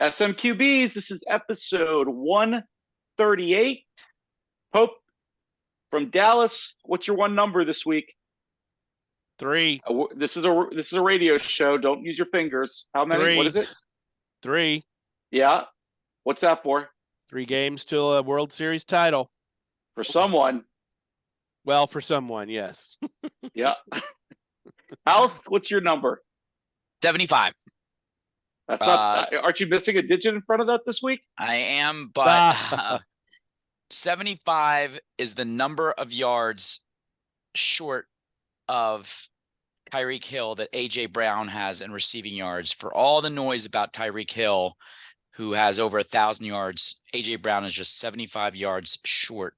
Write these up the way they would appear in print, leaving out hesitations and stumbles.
SMQBs, this is episode 138. Pope from Dallas, what's your one number this week? 3. This is a radio show. Don't use your fingers. How many? 3. What is it? 3. Yeah. What's that for? 3 games to a World Series title. For someone. Well, for someone, yes. Yeah. Alf, what's your number? 75. That's not. Aren't you missing a digit in front of that this week? I am, but 75 is the number of yards short of Tyreek Hill that A.J. Brown has in receiving yards. For all the noise about Tyreek Hill, who has over 1,000 yards, A.J. Brown is just 75 yards short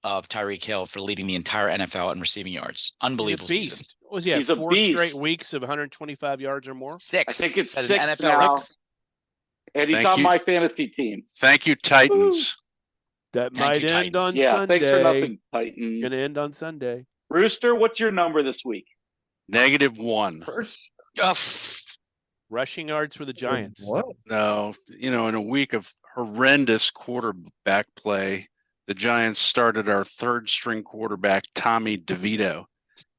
of Tyreek Hill for leading the entire NFL in receiving yards. Unbelievable season. Was he He's had a 4 beast. straight weeks of 125 yards or more? 6. I think it's Said 6 an NFL now. record. And he's on my fantasy team. Thank you, Titans. That Thank might you, end Titans. on Yeah, Sunday. thanks for nothing, Titans. Gonna end on Sunday. Rooster, what's your number this week? -1. Rushing yards for the Giants. What? No, in a week of horrendous quarterback play, the Giants started our third string quarterback, Tommy DeVito,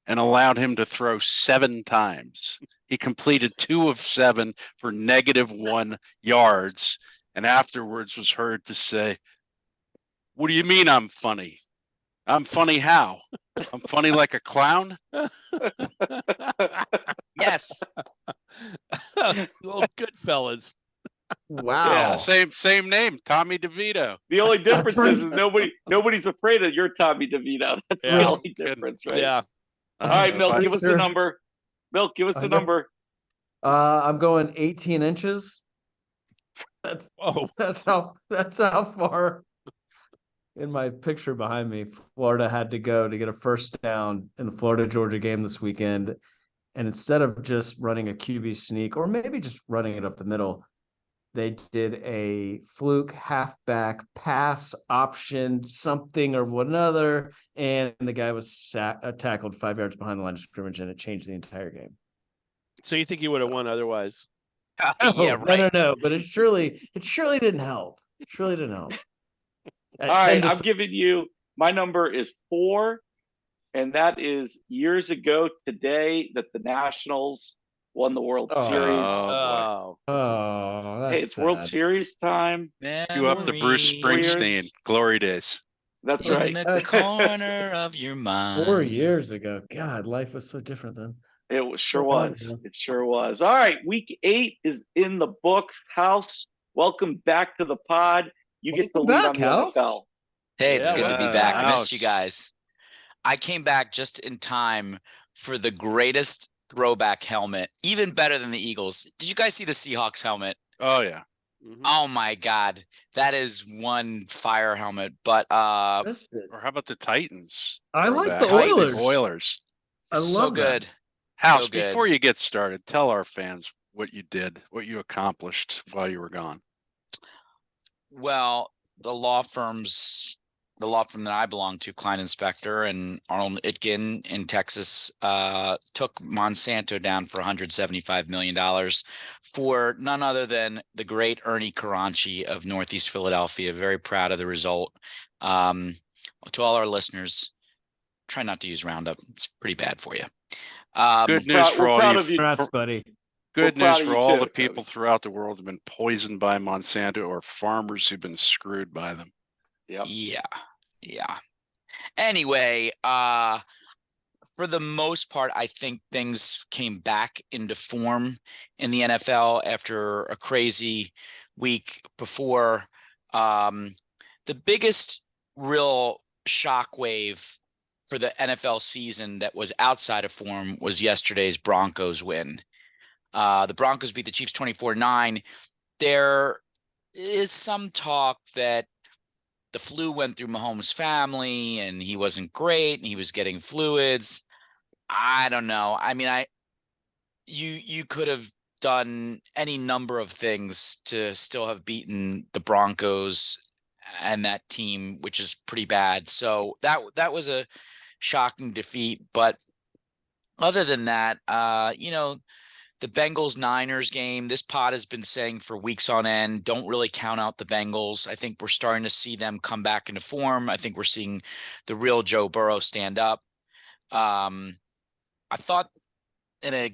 and allowed him to throw 7 times. He completed 2 of 7 for -1 yards, and afterwards was heard to say, "What do you mean I'm funny? I'm funny how? I'm funny like a clown?" Yes. Little Goodfellas. Wow. Yeah, same name, Tommy DeVito. The only difference is nobody's afraid of your Tommy DeVito. That's the Yeah. only difference, right? Yeah. All right, Milk, I'm give us sure. a number. Milk, give us a number. I'm going 18 inches. That's how far in my picture behind me Florida had to go to get a first down in the Florida-Georgia game this weekend. And instead of just running a QB sneak or maybe just running it up the middle, they did a fluke halfback pass option, something or another, and the guy was tackled 5 yards behind the line of scrimmage, and it changed the entire game. So you think you would have won otherwise? Yeah, right. No. But it surely didn't help. It surely didn't help. All right, I'm giving you my number is 4, and that is years ago today that the Nationals won the World Series. Hey, it's that's World sad. Series time. You up the Bruce Springsteen glory days. That's in right. the corner of your mind. 4 years ago. God, life was so different then. Sure was. It sure was. All right, week 8 is in the books. House, welcome back to the pod. You get the lead on the NFL. Hey, it's good to be back. I missed House. you guys. I came back just in time for the greatest throwback helmet, even better than the Eagles. Did you guys see the Seahawks helmet? Oh yeah. Mhm. Oh my God, that is one fire helmet. But Or how about the Titans? I like the Titans. Oilers. Oilers. I love so that. good. House, So good. before you get started, tell our fans what you did, what you accomplished while you were gone. Well, the law firm that I belong to, Klein Inspector and Arnold Itkin in Texas, took Monsanto down for $175 million for none other than the great Ernie Caranci of Northeast Philadelphia. Very proud of the result. To all our listeners, try not to use Roundup. It's pretty bad for you. Good news for all proud you, of you. Congrats, buddy. good We're proud news of for you all too, the people Cody. throughout the world who've been poisoned by Monsanto or farmers who've been screwed by them. Yep. Yeah. Anyway, for the most part, I think things came back into form in the NFL after a crazy week before. The biggest real shockwave for the NFL season that was outside of form was yesterday's Broncos win. The Broncos beat the Chiefs 24-9. There is some talk that the flu went through Mahomes' family and he wasn't great and he was getting fluids. I don't know. I mean, you could have done any number of things to still have beaten the Broncos and that team, which is pretty bad. So that was a shocking defeat. But other than that, the Bengals-Niners game, this pod has been saying for weeks on end, don't really count out the Bengals. I think we're starting to see them come back into form. I think we're seeing the real Joe Burrow stand up. I thought in a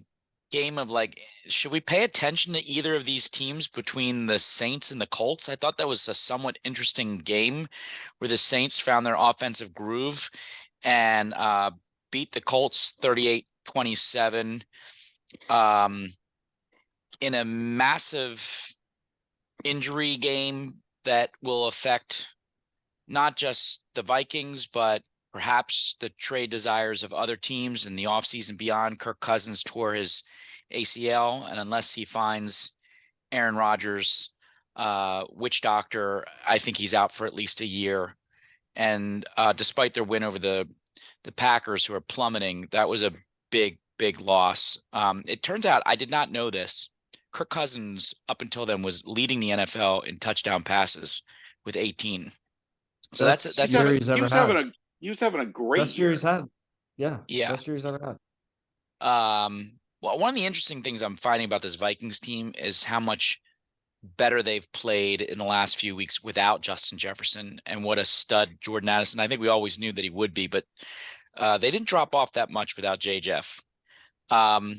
game of like, should we pay attention to either of these teams between the Saints and the Colts? I thought that was a somewhat interesting game where the Saints found their offensive groove and beat the Colts 38-27 in a massive injury game that will affect not just the Vikings, but perhaps the trade desires of other teams in the offseason beyond. Kirk Cousins tore his ACL, and unless he finds Aaron Rodgers' witch doctor, I think he's out for at least a year. And despite their win over the Packers, who are plummeting, that was a big loss. It turns out, I did not know this, Kirk Cousins up until then was leading the NFL in touchdown passes with 18. So that's year he's ever had. He was having a great best year he's had. Yeah. Best year he's ever had. Well, one of the interesting things I'm finding about this Vikings team is how much better they've played in the last few weeks without Justin Jefferson, and what a stud Jordan Addison. I think we always knew that he would be, but they didn't drop off that much without J-Jeff. I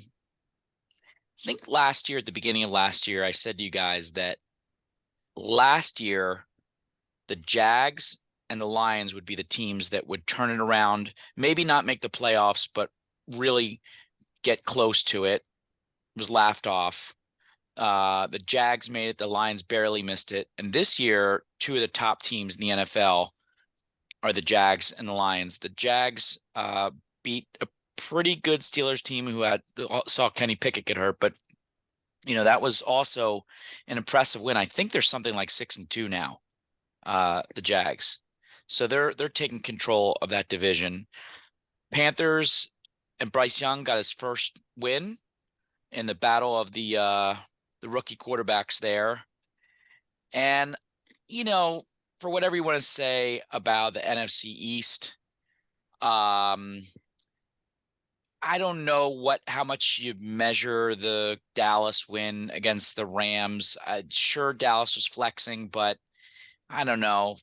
think last year, at the beginning of last year, I said to you guys that last year, the Jags and the Lions would be the teams that would turn it around, maybe not make the playoffs, but really get close to it. It was laughed off. The Jags made it. The Lions barely missed it. And this year, two of the top teams in the NFL are the Jags and the Lions. The Jags beat a pretty good Steelers team who saw Kenny Pickett get hurt, but that was also an impressive win. I think there's something like 6-2 now, the Jags. So they're taking control of that division. Panthers and Bryce Young got his first win in the battle of the rookie quarterbacks there. And, for whatever you want to say about the NFC East, I don't know how much you measure the Dallas win against the Rams. Sure, Dallas was flexing, but I don't know.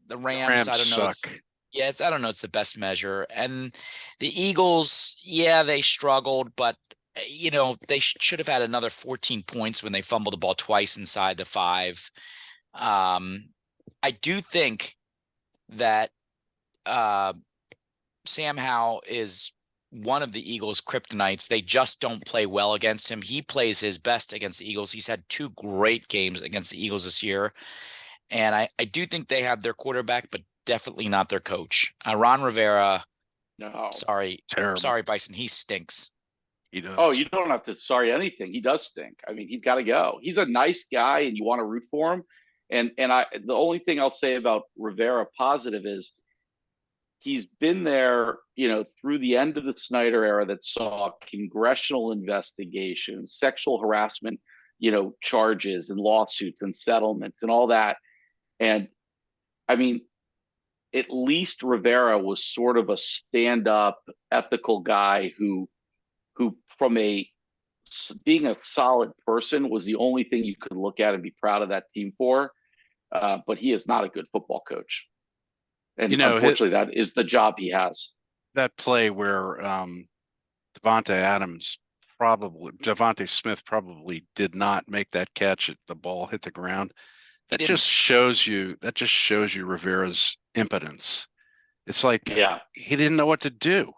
The Rams I don't know. Suck. I don't know. It's the best measure. And the Eagles, they struggled, but they should have had another 14 points when they fumbled the ball twice inside the 5. I do think that Sam Howell is one of the Eagles' kryptonites. They just don't play well against him. He plays his best against the Eagles. He's had 2 great games against the Eagles this year. And I do think they have their quarterback, but definitely not their coach. Ron Rivera, no, sorry, Bison, he stinks. He does. Oh, you don't have to sorry anything. He does stink. I mean, he's got to go. He's a nice guy, and you want to root for him. And the only thing I'll say about Rivera positive is he's been there, through the end of the Snyder era that saw congressional investigations, sexual harassment, charges and lawsuits and settlements and all that. And I mean, at least Rivera was sort of a stand-up, ethical guy who from being a solid person was the only thing you could look at and be proud of that team for. But he is not a good football coach. And unfortunately, that is the job he has. That play where Devontae Smith probably did not make that catch at the ball hit the ground. That just shows you Rivera's impotence. It's like he didn't know what to do.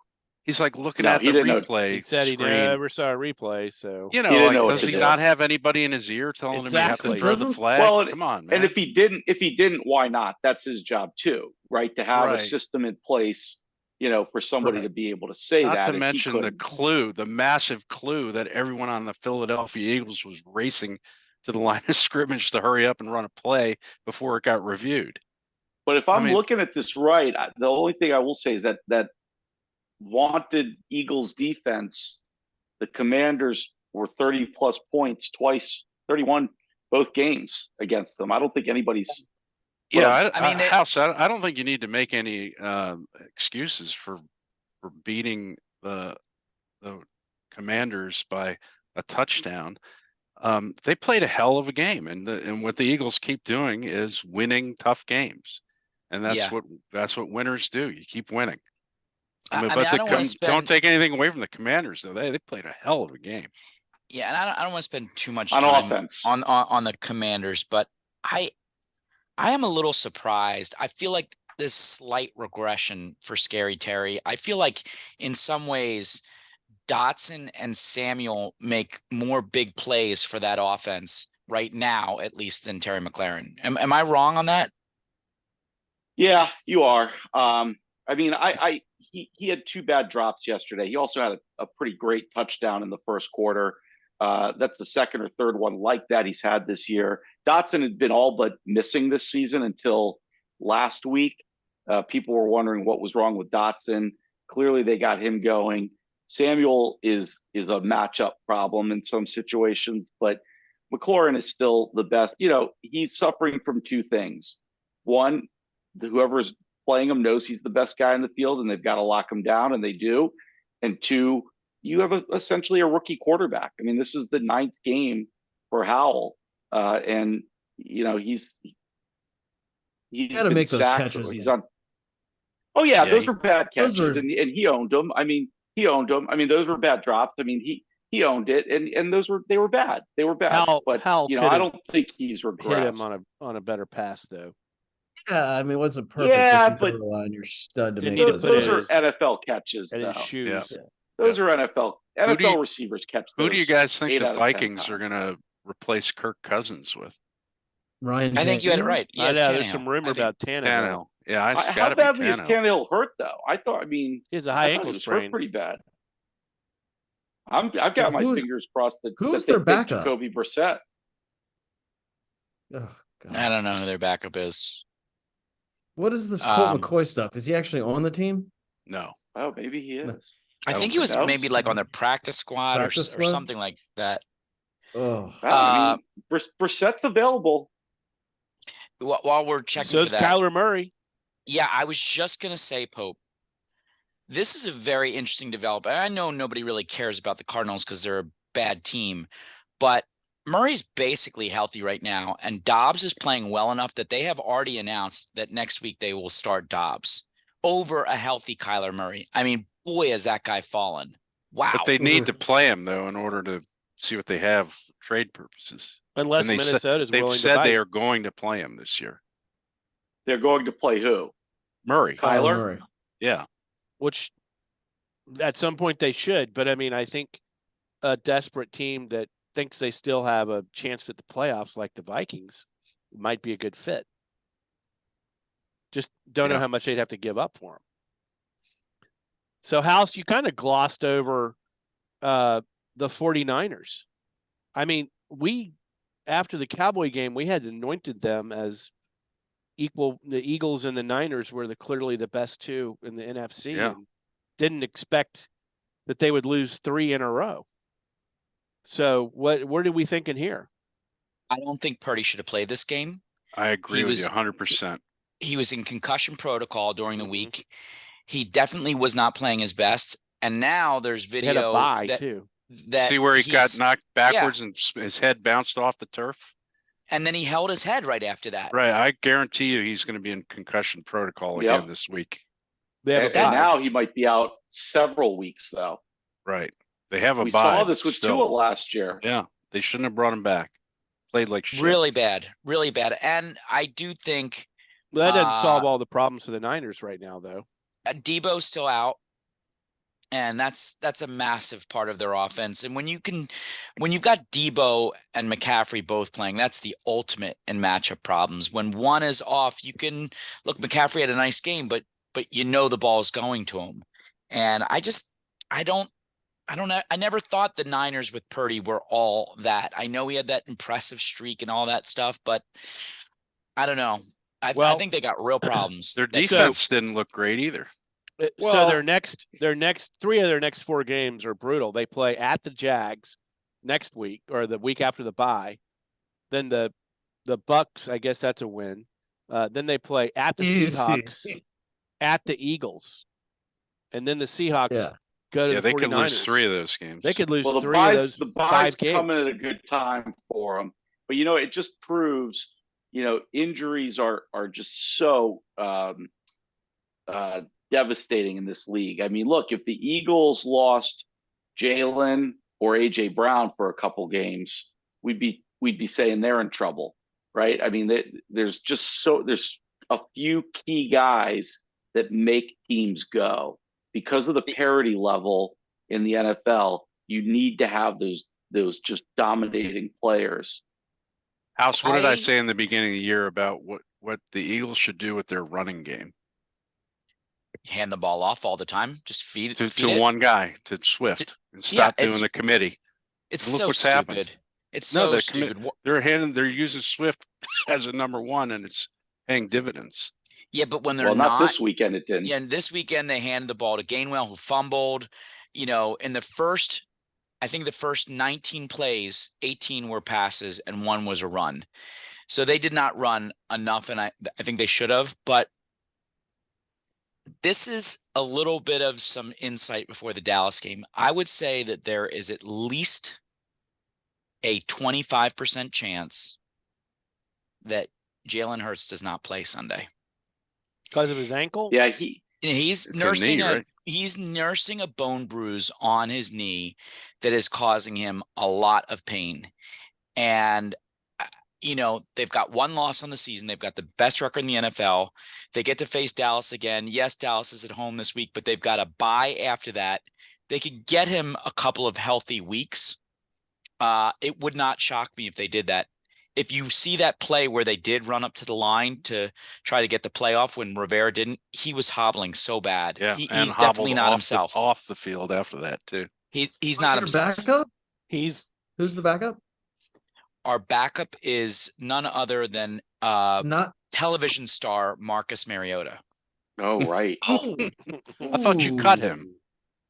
He's like looking at the replay. He said screen. He never saw a replay, so does he not have anybody in his ear telling him you have to throw the flag? Well, come on, man. And if he didn't, why not? That's his job too, right? To have a system in place, for somebody to be able to say that. Not to mention the massive clue that everyone on the Philadelphia Eagles was racing to the line of scrimmage to hurry up and run a play before it got reviewed. But if I'm looking at this right, the only thing I will say is that vaunted Eagles defense, the Commanders were 30 plus points twice, 31 both games against them. I don't think anybody's. I don't think you need to make any excuses for beating the Commanders by a touchdown. They played a hell of a game, and what the Eagles keep doing is winning tough games, and that's what winners do. You keep winning. I mean, but I don't take anything away from the Commanders, though. They played a hell of a game. Yeah, and I don't want to spend too much on time offense on the Commanders, but I am a little surprised. I feel like this slight regression for Scary Terry. I feel like in some ways Dotson and Samuel make more big plays for that offense right now, at least, than Terry McLaurin. Am I wrong on that? Yeah, you are. I mean, he had 2 bad drops yesterday. He also had a pretty great touchdown in the first quarter. That's the second or third one like that he's had this year. Dotson had been all but missing this season until last week. People were wondering what was wrong with Dotson. Clearly, they got him going. Samuel is a matchup problem in some situations, but McLaurin is still the best. You know, he's suffering from 2 things. One, whoever's playing him knows he's the best guy in the field, and they've got to lock him down, and they do. And 2, you have essentially a rookie quarterback. I mean, this is the 9th game for Howell, and you know he's got to make those catches. He's on. Oh yeah, those were bad catches, and he owned them. I mean, he owned them. I mean, those were bad drops. I mean, he owned it, and they were bad. They were bad. Hal you know, I don't think he's regressed. Hit him on a better pass though. Yeah, I mean, it wasn't perfect. Yeah, but rely on your stud to make those are NFL catches, though. Shoes. Yeah. Those are NFL receivers catch those. Who do you guys think the Vikings are going to replace Kirk Cousins with? Ryan. I think you had it right. Yeah, there's some rumor about Tannehill. Yeah, how badly is Tannehill hurt though? I mean, he has a high ankle sprain. Hurt pretty bad. I've got my fingers crossed that who's their backup? Jacoby Brissett. Oh, God. I don't know who their backup is. What is this Colt McCoy stuff? Is he actually on the team? No. Oh, maybe he is. I think he was maybe like on their practice squad or something like that. Oh, I mean, Brissett's available. While we're checking so for that, Kyler Murray. Yeah, I was just gonna say, Pope. This is a very interesting development. I know nobody really cares about the Cardinals because they're a bad team, but Murray's basically healthy right now, and Dobbs is playing well enough that they have already announced that next week they will start Dobbs over a healthy Kyler Murray. I mean, boy, has that guy fallen. Wow. But they need to play him, though, in order to see what they have for trade purposes. Unless Minnesota's willing to They've said they are going to play him this year. They're going to play who? Murray. Kyler? Murray. Yeah. Which at some point they should. But, I mean, I think a desperate team that thinks they still have a chance at the playoffs like the Vikings might be a good fit. Just don't know how much they'd have to give up for him. So, House, you kind of glossed over the 49ers. I mean, after the Cowboy game, we had anointed them as equal. The Eagles and the Niners were clearly the best 2 in the NFC. Yeah. And didn't expect that they would lose 3 in a row. So what are we thinking here? I don't think Purdy should have played this game. I agree with you 100%. He was in concussion protocol during the week. He definitely was not playing his best. And now there's video he had a bye too. See where he got knocked backwards and his head bounced off the turf? And then he held his head right after that. Right. I guarantee you he's going to be in concussion protocol again this week. And now he might be out several weeks, though. Right. They have a We bye. saw this with Tua last year. Yeah. They shouldn't have brought him back. Played like shit. Really bad. Really bad. And I do think that doesn't solve all the problems for the Niners right now, though. Debo's still out. And that's a massive part of their offense. And when you've got Debo and McCaffrey both playing, that's the ultimate in matchup problems. When one is off, you can look, McCaffrey had a nice game, but you know the ball is going to him. And I don't know. I never thought the Niners with Purdy were all that. I know he had that impressive streak and all that stuff, but I don't know. I think they got real problems. Their defense didn't look great either. So their next 3 of their next 4 games are brutal. They play at the Jags next week or the week after the bye. Then the Bucks, I guess that's a win. Then they play at the Seahawks, at the Eagles, and then the Seahawks go to Yeah, the they 49ers. could lose 3 of those games. They could lose Well, 3 of those the 5 buys games. coming at a good time for them. But it just proves, injuries are just so devastating in this league. I mean, look, if the Eagles lost Jalen or AJ Brown for a couple games, we'd be saying they're in trouble, right? I mean, there's a few key guys that make teams go because of the parity level in the NFL. You need to have those just dominating players. House, what did I say in the beginning of the year about what the Eagles should do with their running game? Hand the ball off all the time. Just feed To it. one guy, to Swift, and stop doing the committee. It's and look so what's stupid. happened. It's so stupid. They're using Swift as a number 1, and it's paying dividends. Yeah, but when they're not this weekend, it didn't. Yeah, and this weekend they handed the ball to Gainwell, who fumbled. In the first 19 plays, 18 were passes and 1 was a run. So they did not run enough, and I think they should have. But this is a little bit of some insight before the Dallas game. I would say that there is at least a 25% chance that Jalen Hurts does not play Sunday. Because of his ankle? Yeah, he's nursing a bone bruise on his knee that is causing him a lot of pain. And they've got 1 loss on the season. They've got the best record in the NFL. They get to face Dallas again. Yes, Dallas is at home this week, but they've got a bye after that. They could get him a couple of healthy weeks. It would not shock me if they did that. If you see that play where they did run up to the line to try to get the playoff when Rivera didn't, he was hobbling so bad. Yeah, he's definitely not himself. Off the field after that too. He's not himself. Backup? Who's the backup? Our backup is none other than not television star Marcus Mariota. Oh, right. I thought you cut him.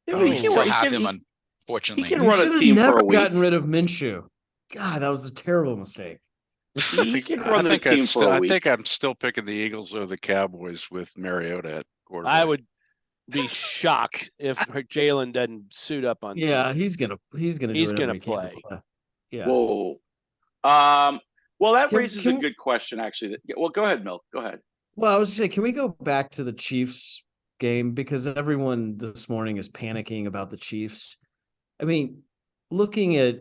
We still have him, unfortunately. He can run a team for a week. Gotten rid of Minshew. God, that was a terrible mistake. He can run the team for a week. I think I'm still picking the Eagles over the Cowboys with Mariota at quarterback. I would be shocked if Jalen doesn't suit up on. Yeah, Sunday. he's gonna play. Yeah. Whoa. Well, that raises a good question, actually. Well, go ahead, Milk. Go ahead. Well, I was saying, can we go back to the Chiefs game, because everyone this morning is panicking about the Chiefs? I mean, looking at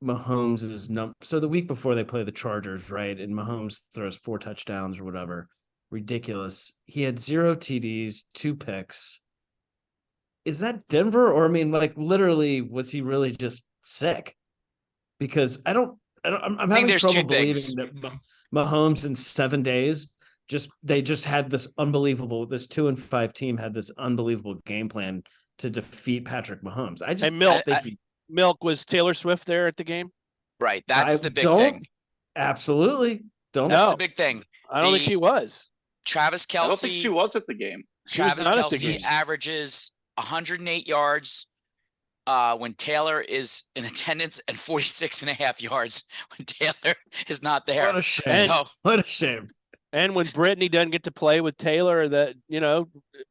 Mahomes' number. So the week before they play the Chargers, right? And Mahomes throws 4 touchdowns or whatever. Ridiculous. He had 0 TDs, 2 picks. Is that Denver? Or, I mean, like, literally, was he really just sick? Because I'm having trouble believing that Mahomes in 7 days they had this 2-5 team had this unbelievable game plan to defeat Patrick Mahomes. Milk, was Taylor Swift there at the game? Right. That's the big thing. Absolutely. That's the big thing. I don't think she was. Travis Kelce. I don't think she was at the game. Travis Kelce averages 108 yards when Taylor is in attendance and 46.5 yards when Taylor is not there. What a shame. What a shame. And when Brittany doesn't get to play with Taylor,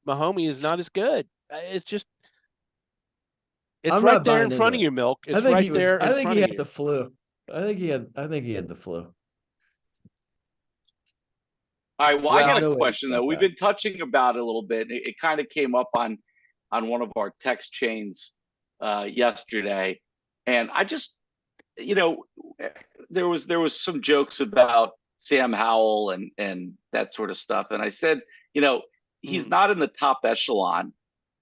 Mahomes is not as good. It's just, it's right there in front of you, Milk. It's right there. I think he had the flu. I think he had the flu. All right. Well, I got a question though. We've been touching about it a little bit. It kind of came up on one of our text chains yesterday, and I just, there was some jokes about Sam Howell and that sort of stuff, and I said, he's not in the top echelon,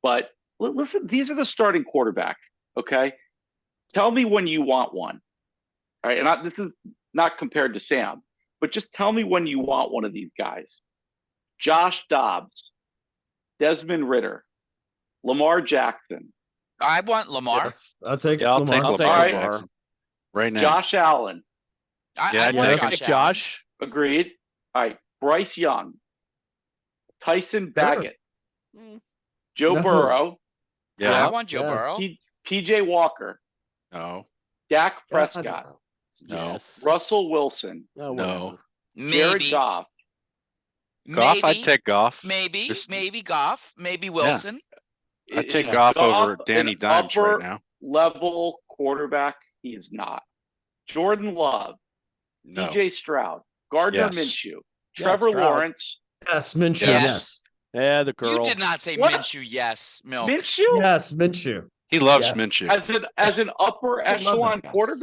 but listen, these are the starting quarterbacks. Okay, tell me when you want one. All right, and this is not compared to Sam, but just tell me when you want one of these guys. Josh Dobbs, Desmond Ridder, Lamar Jackson. I want Lamar. Yes, I'll take Lamar. Lamar. I'll take Lamar right now. Josh Allen. I want Josh. Agreed. All right. Bryce Young. Tyson Baggett. Joe Burrow. Yeah, I want Joe Burrow. PJ Walker. No. Dak Prescott. No. Russell Wilson. No. Jared Goff. Goff, I'd take Goff. Maybe Goff. Maybe Wilson. I take Is Goff Goff over Danny an Dimes right upper now. level quarterback? He is not. Jordan Love, No. DJ Stroud, Gardner Yes. Minshew, Trevor Stroud. Lawrence. Yes, Minshew. Yes. Yes. Yeah, the You girl. did not say What? Minshew. Yes, Milk. Minshew Yes, Minshew. He loves Yes. Minshew. as an upper I love echelon him. quarterback?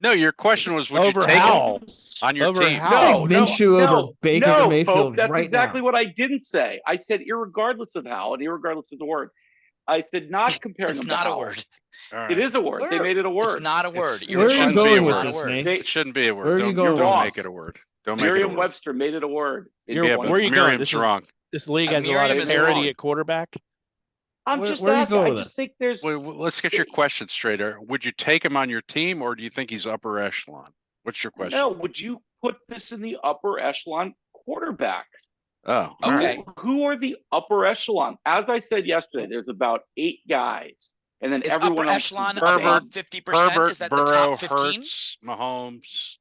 No, your question was, would you Over take Howell. him on your Over team? Howell. Take No, Minshew over Baker no, Mayfield Pope, that's right exactly now. what I didn't say. I said irregardless of how and irregardless of the word. I said not comparing It's them not to a Howell. word. All right. It is a word. They Where- made it a word. It's not a word. It's- Where are you shouldn't be a going with word. this, Nate? They- It shouldn't be a word. Where are you Don't, going with don't this? make it a word. Don't make it a word. Merriam-Webster made it a word. in You're- Yeah, 20. where but are you going? Miriam's This is- wrong. This league has a lot Miriam of is parity wrong. at quarterback. I'm Where- just where are you asking. going I with just this? think there's Wait, let's get your question straight. Would you take him on your team, or do you think he's upper echelon? What's your question? no. Would you put this in the upper echelon quarterback? Oh, all Okay. right. Who are the upper echelon? As I said yesterday, there's about 8 guys, and then Is everyone upper else is echelon above. above 50%? Herbert, Is that the Burrow, top 15? Hurts, Mahomes,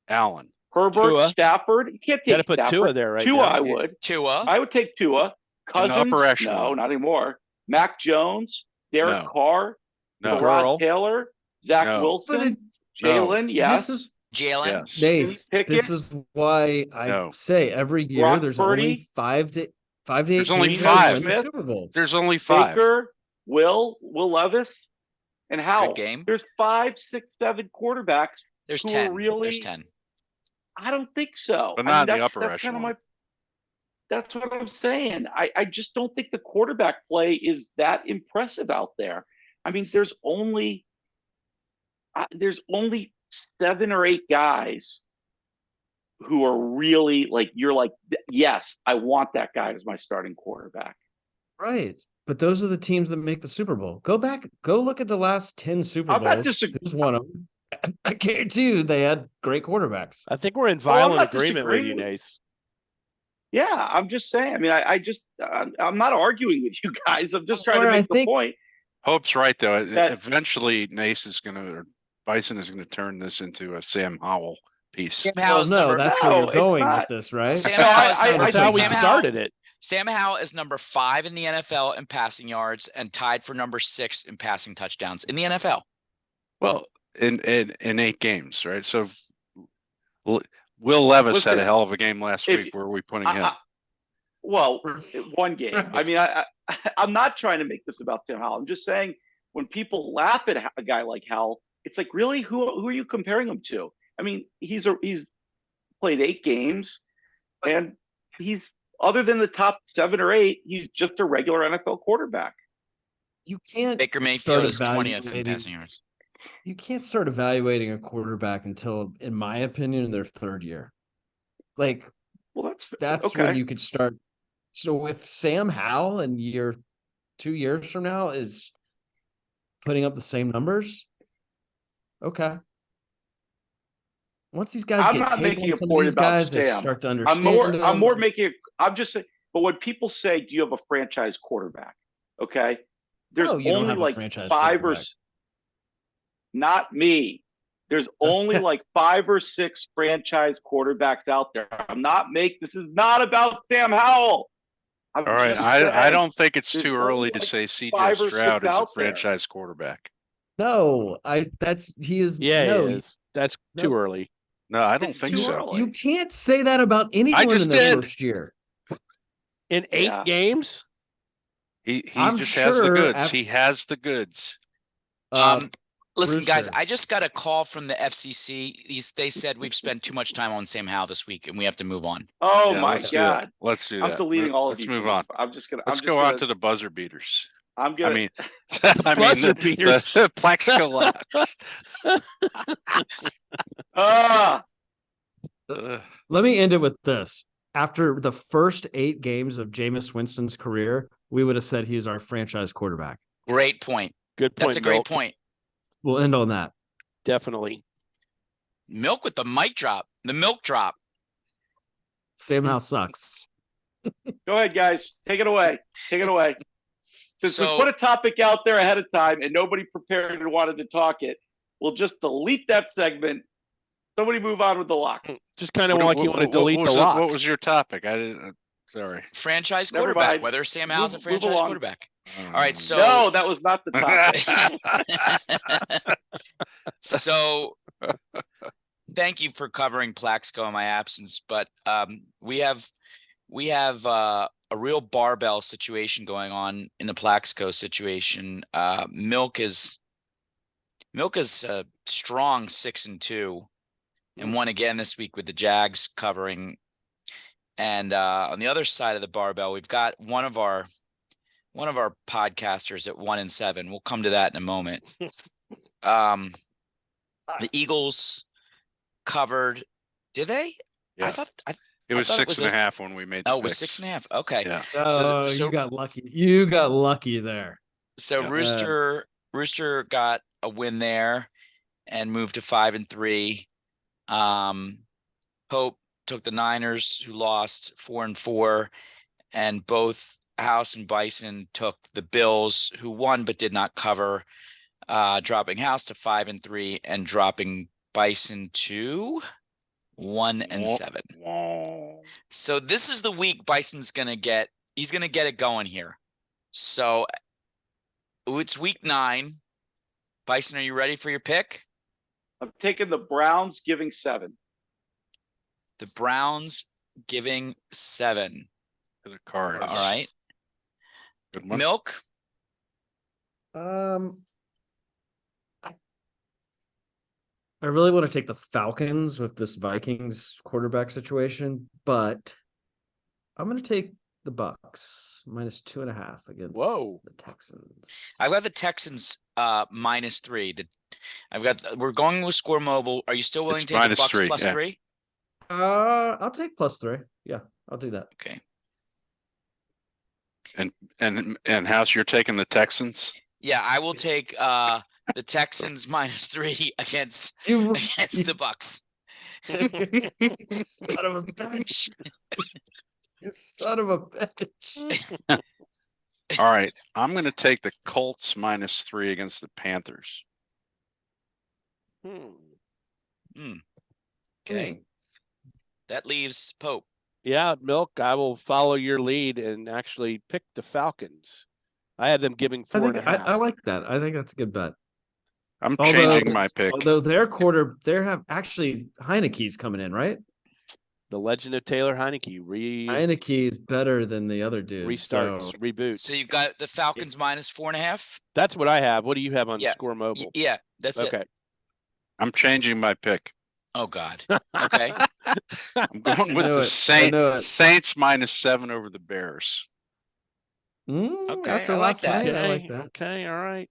Allen. Herbert, Tua. Stafford. You can't Got to take put Stafford. Tua there right Tua, now. I would. Tua. I would take Tua. In the Cousins, upper no, echelon. not anymore. Mac Jones, Derek No. Carr, No. Girl. Tyrod Taylor, Zach No. But Wilson, No. Jalen, yes. This is Jalen. Yes. Nace. Pickett? This is why I No. say every year Brock there's Purdy? only 5 to 8 There's only teams five. that win the Smith? Super Bowl. There's only 5. Baker, Will Levis, and Howell. game. There's 5, 6, 7 quarterbacks. There's Who are 10. really- There's 10. I don't think so. But I not mean, in the upper that's kind of echelon. that's what I'm saying. I just don't think the quarterback play is that impressive out there. I mean, there's only 7 or 8 guys who are really like, you're like, yes, I want that guy as my starting quarterback. Right. But those are the teams that make the Super Bowl. Go back, go look at the last 10 Super I'm Bowls. not Who's won them? I guarantee you they had great quarterbacks. I think we're in I'm violent not agreement with you, disagreeing. Nace. Yeah, I'm just saying. I mean, I'm not arguing with you guys. I'm just trying Or to I make the think- point. Hope's right though. That- Eventually, Nace is or Bison is gonna turn this into a Sam Howell piece. Sam Well, Howell is no, number, that's No, where you're it's going not. with this, right? Sam No, Howell is I- number, That's how we Sam Howell- started it. Sam Howell is number 5 in the NFL in passing yards and tied for number 6 in passing touchdowns in the NFL. Well, in 8 games, right? So Will Levis had Listen, a hell of a game last if- week. Where are we putting him? Well, one game. I mean, I'm not trying to make this about Sam Howell. I'm just saying when people laugh at a guy like Howell, it's like, really, who are you comparing him to? I mean, he's played 8 games, and he's, other than the top 7 or 8, he's just a regular NFL quarterback. You can't Baker Mayfield start is 20th in evaluating- passing yards. You can't start evaluating a quarterback until, in my opinion, in their 3rd year. Like, Well, that's okay. when you could start. So if Sam Howell in 2 years from now is putting up the same numbers, okay. Once these guys I'm get not tape making on a some point of these about guys, they Sam. start to I'm understand. more making it. I'm just saying. But when people say, "Do you have a franchise quarterback?" Okay, there's No, you don't only have a like franchise 5 or quarterback. not me. There's only like 5 or 6 franchise quarterbacks out there. This is not about Sam Howell. I'm All right, just I saying, don't think it's there's too only early to like say CJ 5 or 6 Stroud is a out there. franchise quarterback. No, he is. Yeah, no, he is. That's too early. No, I don't It's think too so. early. you can't say that about anyone just in their did. first year. In 8 Yeah. games? He I'm just has the sure goods. He has the goods. Listen, guys, Brewster. I just got a call from the FCC. They said we've spent too much time on Sam Howell this week and we have to move on. Oh Yeah, my let's do that. God! Let's do that. I'm deleting all of Let's you. move from on. this. I'm just gonna. Let's I'm go just on gonna, to the buzzer beaters. I'm gonna. I mean, the Beaters. Plaxico laughs. Ah, Ugh. Let me end it with this. After the first 8 games of Jameis Winston's career, we would have said he's our franchise quarterback. Great point. Good point. That's a great Milt. point. We'll end on that. Definitely. Milk with the mic drop, the milk drop. Sam Howell sucks. go ahead, guys. Take it away. Take it away. Since So- we put a topic out there ahead of time and nobody prepared and wanted to talk it, we'll just delete that segment. Somebody move on with the locks. Just kind of like you want to delete the was locks. What was your topic? I didn't. Sorry. Franchise Never quarterback, mind. whether Sam Howell's a Move franchise along. quarterback. All right, so No, that was not the topic. So thank you for covering Plaxico in my absence, but we have a real barbell situation going on in the Plaxico situation. Milk is a strong 6-2 and won again this week with the Jags covering. And on the other side of the barbell, we've got one of our podcasters at 1-7. We'll come to that in a moment. The Eagles covered. Did they? Yeah. I thought It was thought it 6.5 when we made the Oh, it was picks. 6.5. Okay. Yeah. Oh, so- you got lucky. You got lucky there. So Yeah. Rooster got a win there and moved to 5-3. Pope took the Niners, who lost 4-4, and both House and Bison took the Bills, who won but did not cover, dropping House to 5-3 and dropping Bison to 1-7. Whoa. So this is the week Bison's gonna get. He's gonna get it going here. So it's week 9. Bison, are you ready for your pick? I'm taking the Browns, giving 7. The Browns giving 7. To the Cards. All right. Good one. Milk. I really want to take the Falcons with this Vikings quarterback situation, but I'm going to take the Bucks -2.5 against the Texans. I've got the Texans -3. We're going with Score Mobile. Are you still willing It's to take the Bucks -3, plus yeah. 3? I'll take +3. Yeah, I'll do that. Okay. And House, you're taking the Texans? Yeah, I will take the Texans -3 against the Bucks. Son of a bitch. You son of a bitch. All right. I'm going to take the Colts -3 against the Panthers. Okay. That leaves Pope. Yeah, Milk, I will follow your lead and actually pick the Falcons. I had them giving I 4.5. think I like that. I think that's a good bet. I'm changing my pick. Although they have actually Heineke's coming in, right? The Legend of Taylor Heineke Heineke is better than the other dude. restarts, So reboots. So you've got the Falcons -4.5. That's what I have. What do you have on Yeah. Score Mobile? Yeah, that's Okay. it. I'm changing my pick. Oh God. Okay. I'm going with know the it. I know it. Saints -7 over the Bears. Okay, after I like last that. night, I like that. Okay, all right.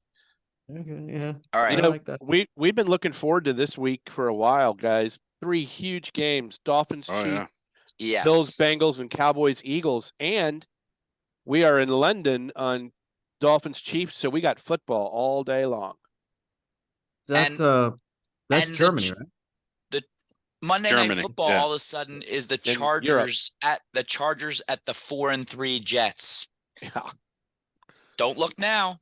Okay, yeah. All right. You I know, like that. we've been looking forward to this week for a while, guys. 3 huge games: Dolphins, Oh, Chiefs, yeah. Yes. Bills, Bengals, and Cowboys, Eagles. And we are in London on Dolphins, Chiefs, so we got football all day long. That's and Germany, right? The Monday Night Germany, Football yeah. all of a sudden is the In Europe. Chargers at the 4-3 Jets. Yeah. Don't look now.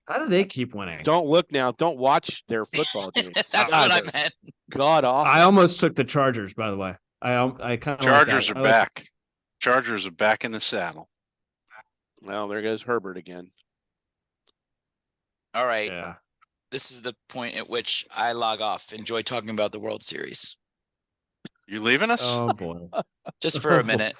How do they keep winning? Don't look now. Don't watch their football games. That's God, what I they're meant. God awful. I almost took the Chargers, by the way. I kind of Chargers like are that. back. Chargers are back in the saddle. Well, there goes Herbert again. All right. Yeah. This is the point at which I log off. Enjoy talking about the World Series. You leaving us? Oh boy. Just for a minute.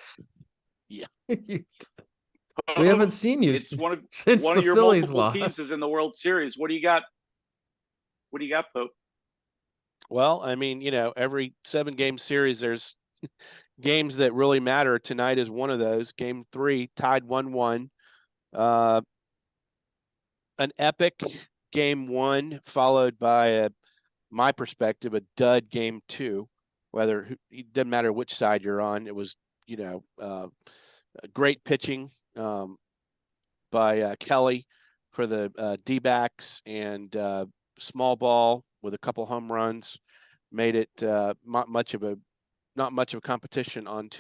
We haven't seen you It's one of since one the of your Phillies multiple lost. teams is in the World Series. What do you got? What do you got, Pope? Well, I mean, every 7-game series, there's games that really matter. Tonight is one of those. Game 3 tied 1-1. An epic game 1 followed by my perspective, a dud game 2. It doesn't matter which side you're on. It was, great pitching by Kelly for the D-backs, and small ball with a couple home runs made it not much of a competition on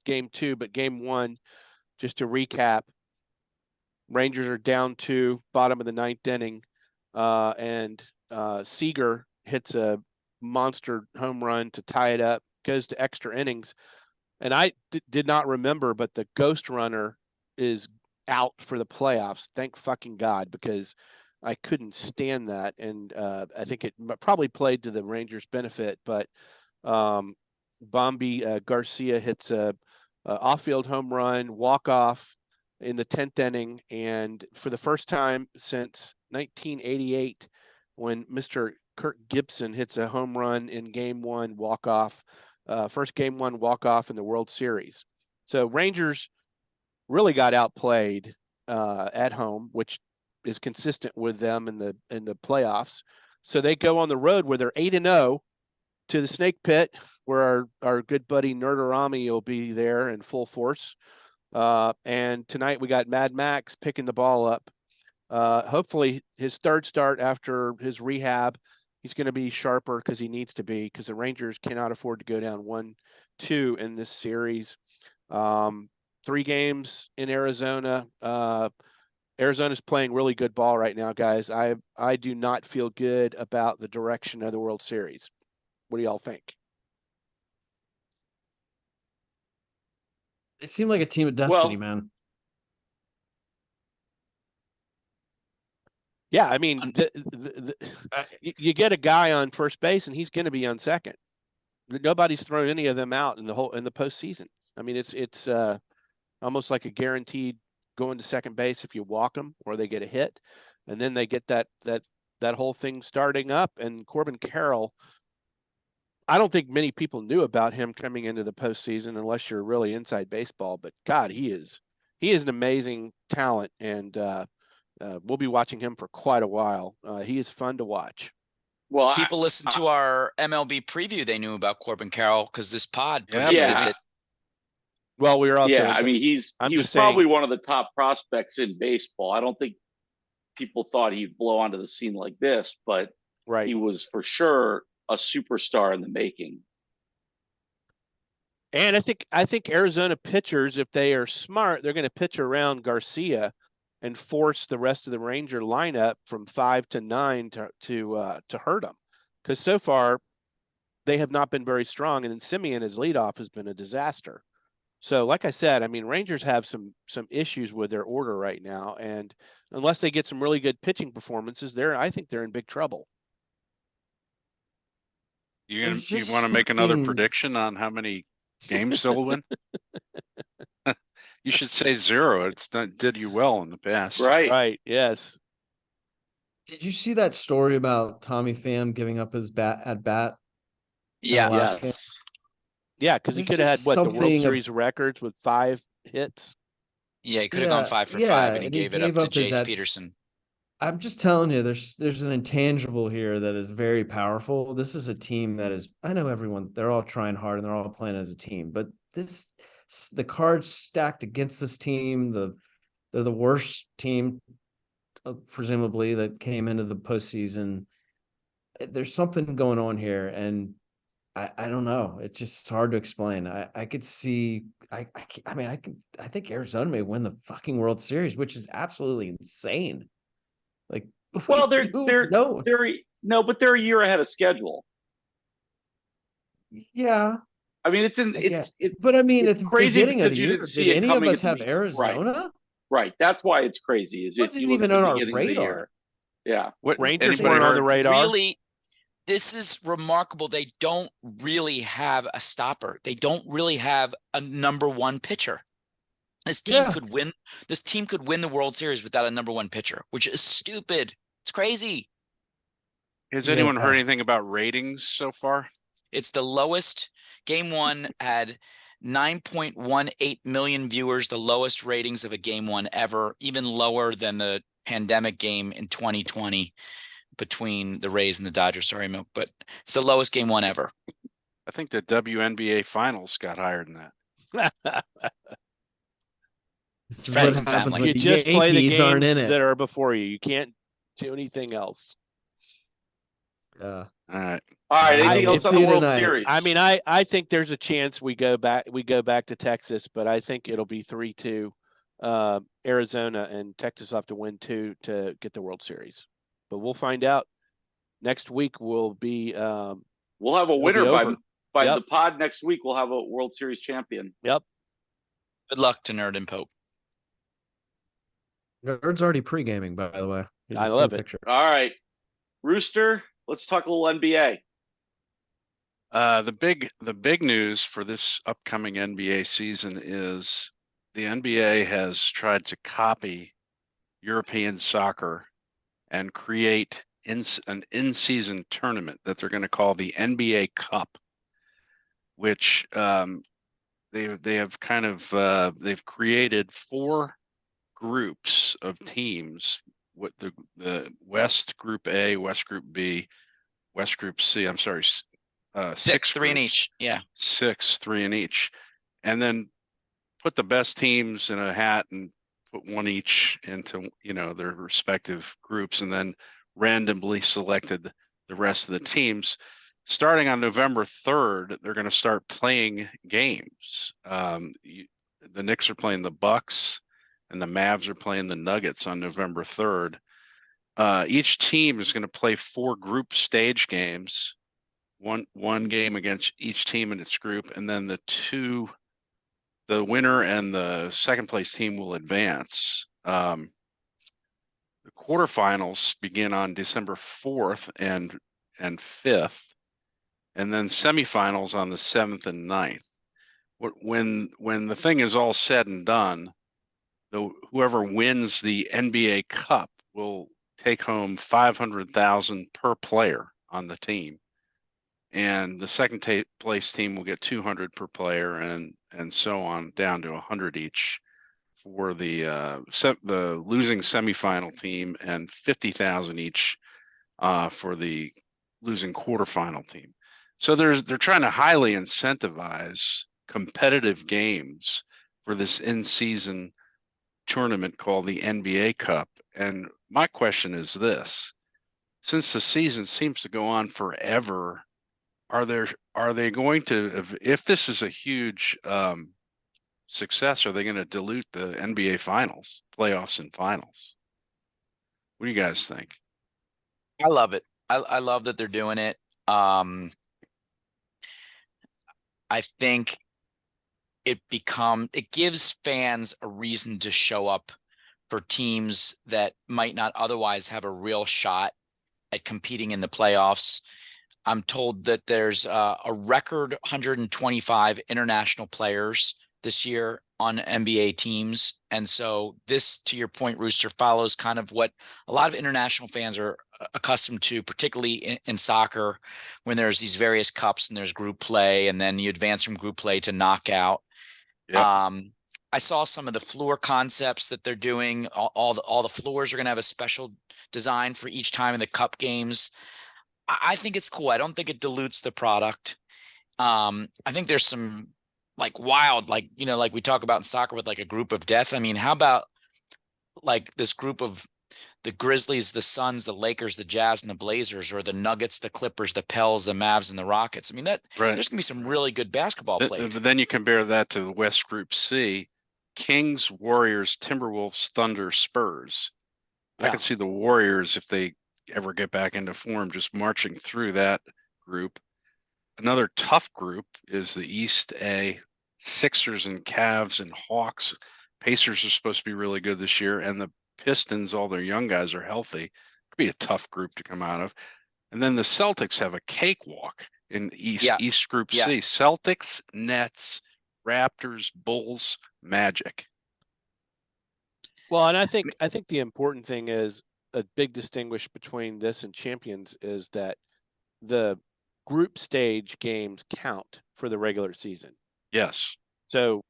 game 2, but game 1, just to recap, Rangers are down 2, bottom of the 9th inning, and Seager hits a monster home run to tie it up, goes to extra innings. And I did not remember, but the ghost runner is out for the playoffs. Thank fucking God, because I couldn't stand that. And I think it probably played to the Rangers' benefit, but Bombi Garcia hits a off-field home run, walk-off in the 10th inning. And for the first time since 1988, when Mr. Kirk Gibson hits a home run in game one, walk-off, first game one walk-off in the World Series. So Rangers really got outplayed at home, which is consistent with them in the playoffs. So they go on the road where they're 8-0 to the Snake Pit, where our good buddy Nerdarami will be there in full force. And tonight we got Mad Max picking the ball up. Hopefully his third start after his rehab, he's going to be sharper because he needs to be, because the Rangers cannot afford to go down 1-2 in this series. 3 games in Arizona. Arizona's playing really good ball right now, guys. I do not feel good about the direction of the World Series. What do y'all think? They seem like a team of destiny, man. Yeah, I mean, you get a guy on first base, and he's going to be on second. Nobody's thrown any of them out in the postseason. I mean, it's almost like a guaranteed going to second base if you walk them or they get a hit, and then they get that whole thing starting up. And Corbin Carroll, I don't think many people knew about him coming into the postseason unless you're really inside baseball. But God, he is an amazing talent, and we'll be watching him for quite a while. He is fun to watch. Well, people listen to our MLB preview. They knew about Corbin Carroll because this pod. Yeah. Well, we were also. Yeah, I mean, he was probably one of the top prospects in baseball. I don't think people thought he'd blow onto the scene like this, but he was for sure a superstar in the making. And I think Arizona pitchers, if they are smart, they're going to pitch around Garcia and force the rest of the Ranger lineup from 5 to 9 to hurt them, because so far they have not been very strong. And then Simeon as leadoff has been a disaster. So, like I said, I mean, Rangers have some issues with their order right now, and unless they get some really good pitching performances, I think they're in big trouble. You want to make another prediction on how many games they'll win? You should say 0. Did you well in the past. Right. Yes. Did you see that story about Tommy Pham giving up his at bat? Yeah. Yes. Yeah, because he could have had the World Series records with 5 hits. Yeah, he could have gone 5 for 5, and he gave it up to Jace Peterson. I'm just telling you, there's an intangible here that is very powerful. This is a team that is, I know everyone, they're all trying hard and they're all playing as a team, but the cards stacked against this team, they're the worst team, presumably, that came into the postseason. There's something going on here, and I don't know. It's just hard to explain. I could see. I think Arizona may win the fucking World Series, which is absolutely insane. Like, well, they're but they're a year ahead of schedule. Yeah. I mean, it's but I mean, at the crazy beginning of the year, did any of us have Arizona? Right. That's why it's crazy. It wasn't even on our radar. Yeah. Rangers weren't on the radar. Really, this is remarkable. They don't really have a stopper. They don't really have a number 1 pitcher. This team could win. This team could win the World Series without a number 1 pitcher, which is stupid. It's crazy. Has anyone heard anything about ratings so far? It's the lowest. Game 1 had 9.18 million viewers, the lowest ratings of a Game 1 ever, even lower than the pandemic game in 2020 between the Rays and the Dodgers. Sorry, Milk, but it's the lowest Game 1 ever. I think the WNBA finals got higher than that. Friends and family. You just play the games that are before you. You can't do anything else. All right. Anything else on the World Series? I mean, I think there's a chance we go back to Texas, but I think it'll be 3-2 Arizona, and Texas will have to win 2 to get the World Series. But we'll find out next week. We'll have a winner by the pod next week. We'll have a World Series champion. Yep. Good luck to Nerd and Pope. Nerd's already pre-gaming, by the way. I Here's the love same it. picture. All right, Rooster. Let's talk a little NBA. The big news for this upcoming NBA season is the NBA has tried to copy European soccer and create an in-season tournament that they're going to call the NBA Cup, which they have kind of they've created 4 groups of teams with the West Group A, West Group B, West Group C. I'm sorry, 6 3 in groups. each. Yeah. 6, 3 in each, and then put the best teams in a hat and put one each into their respective groups, and then randomly selected the rest of the teams. Starting on November 3rd, they're going to start playing games. The Knicks are playing the Bucks, and the Mavs are playing the Nuggets on November 3rd. Each team is going to play 4 group stage games, one game against each team in its group, and then the winner and the second place team will advance. The quarterfinals begin on December 4th and 5th, and then semifinals on the 7th and 9th. When the thing is all said and done, whoever wins the NBA Cup will take home $500,000 per player on the team, and the second place team will get $200 per player, and so on down to $100 each for the losing semifinal team, and $50,000 each for the losing quarterfinal team. So they're trying to highly incentivize competitive games for this in-season tournament called the NBA Cup. And my question is this: since the season seems to go on forever, are they going to, if this is a huge success, are they going to dilute the NBA finals, playoffs and finals? What do you guys think? I love it. I love that they're doing it. I think it gives fans a reason to show up for teams that might not otherwise have a real shot at competing in the playoffs. I'm told that there's a record 125 international players this year on NBA teams. And so this, to your point, Rooster, follows kind of what a lot of international fans are accustomed to, particularly in soccer, when there's these various cups and there's group play, and then you advance from group play to knockout. Yep. I saw some of the floor concepts that they're doing. All the floors are going to have a special design for each time in the cup games. I think it's cool. I don't think it dilutes the product. I think there's some wild, like we talk about in soccer with like a group of death. I mean, how about like this group of the Grizzlies, the Suns, the Lakers, the Jazz, and the Blazers, or the Nuggets, the Clippers, the Pels, the Mavs, and the Rockets? I mean, right. There's gonna be some really good basketball played. But then you compare that to the West Group C: Kings, Warriors, Timberwolves, Thunder, Spurs. Yeah. I could see the Warriors, if they ever get back into form, just marching through that group. Another tough group is the East A: Sixers and Cavs and Hawks. Pacers are supposed to be really good this year, and the Pistons, all their young guys are healthy. Could be a tough group to come out of. And then the Celtics have a cakewalk in East Group C. Celtics, Nets, Raptors, Bulls, Magic. Well, and I think the important thing is, a big distinguish between this and Champions is that the group stage games count for the regular season. Yes. So,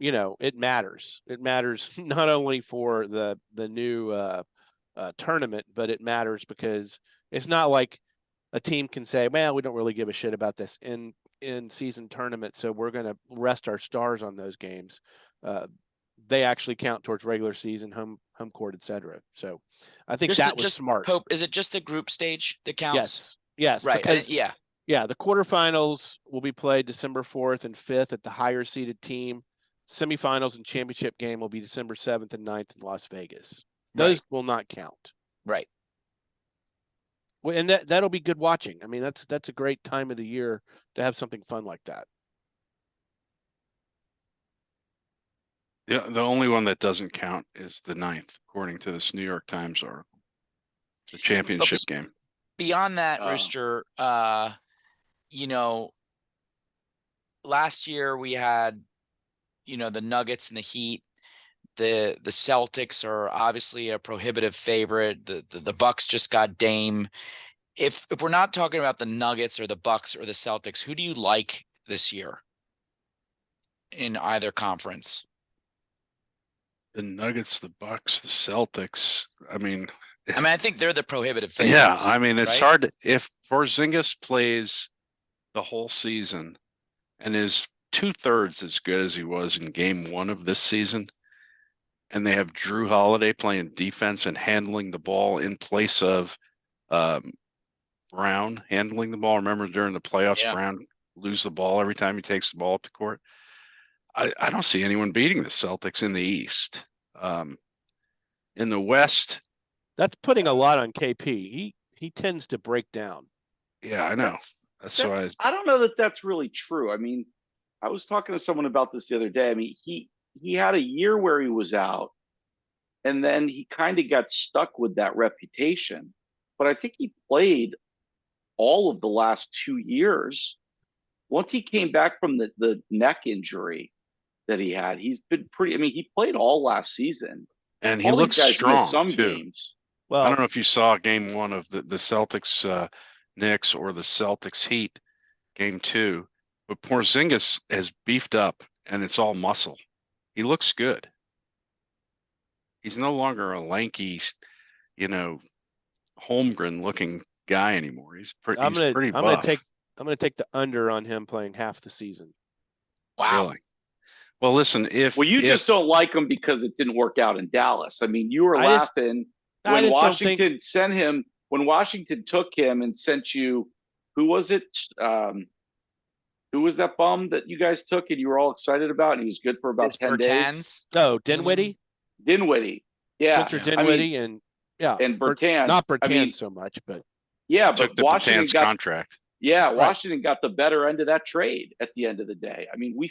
it matters. It matters not only for the new tournament, but it matters because it's not like a team can say, well, we don't really give a shit about this in season tournament, so we're going to rest our stars on those games. They actually count towards regular season, home court, etc. So I think that was smart. Pope, is it just the group stage that counts? Yes. Right. Because, the quarterfinals will be played December 4th and 5th at the higher seeded team. Semifinals and championship game will be December 7th and 9th in Las Vegas. Those will not count. Right. Well, and that'll be good watching. I mean, that's a great time of the year to have something fun like that. The only one that doesn't count is the 9th, according to this New York Times article. The championship game. Beyond that, Oh. Rooster, you know, last year we had, the Nuggets and the Heat. The Celtics are obviously a prohibitive favorite. The Bucks just got Dame. If we're not talking about the Nuggets or the Bucks or the Celtics, who do you like this year in either conference? The Nuggets, the Bucks, the Celtics. I think they're the prohibitive favorites. Yeah, it's right? hard if Porzingis plays the whole season and is 2/3 as good as he was in game 1 of this season, and they have Drew Holiday playing defense and handling the ball in place of Brown handling the ball. Remember during the playoffs, Yeah. Brown lose the ball every time he takes the ball up the court. I don't see anyone beating the Celtics in the East. In the West, That's putting a lot on KP. He tends to break down. yeah, I know. That's why I don't know that that's really true. I mean, I was talking to someone about this the other day. I mean, he had a year where he was out, and then he kind of got stuck with that reputation. But I think he played all of the last 2 years. Once he came back from the neck injury that he had, he's been pretty. I mean, he played all last season. and he All looks these guys strong missed some too. games. Well, I don't know if you saw game 1 of the Celtics Knicks or the Celtics Heat game 2, but Porzingis has beefed up and it's all muscle. He looks good. He's no longer a lanky, Holmgren looking guy anymore. He's pretty buff. I'm gonna take the under on him playing half the season. Wow. Really? Well, listen, You just don't like him because it didn't work out in Dallas. I mean, you were laughing when Washington sent him, when Washington took him and sent you, who was it? Who was that bum that you guys took and you were all excited about and he was good for about 10 days? Oh, Dinwiddie? Dinwiddie. Yeah. Spencer Dinwiddie and Bertans. Not Bertans so much, but yeah, took but the Washington Bertans got contract. Yeah, Washington got the better end of that trade at the end of the day. I mean, we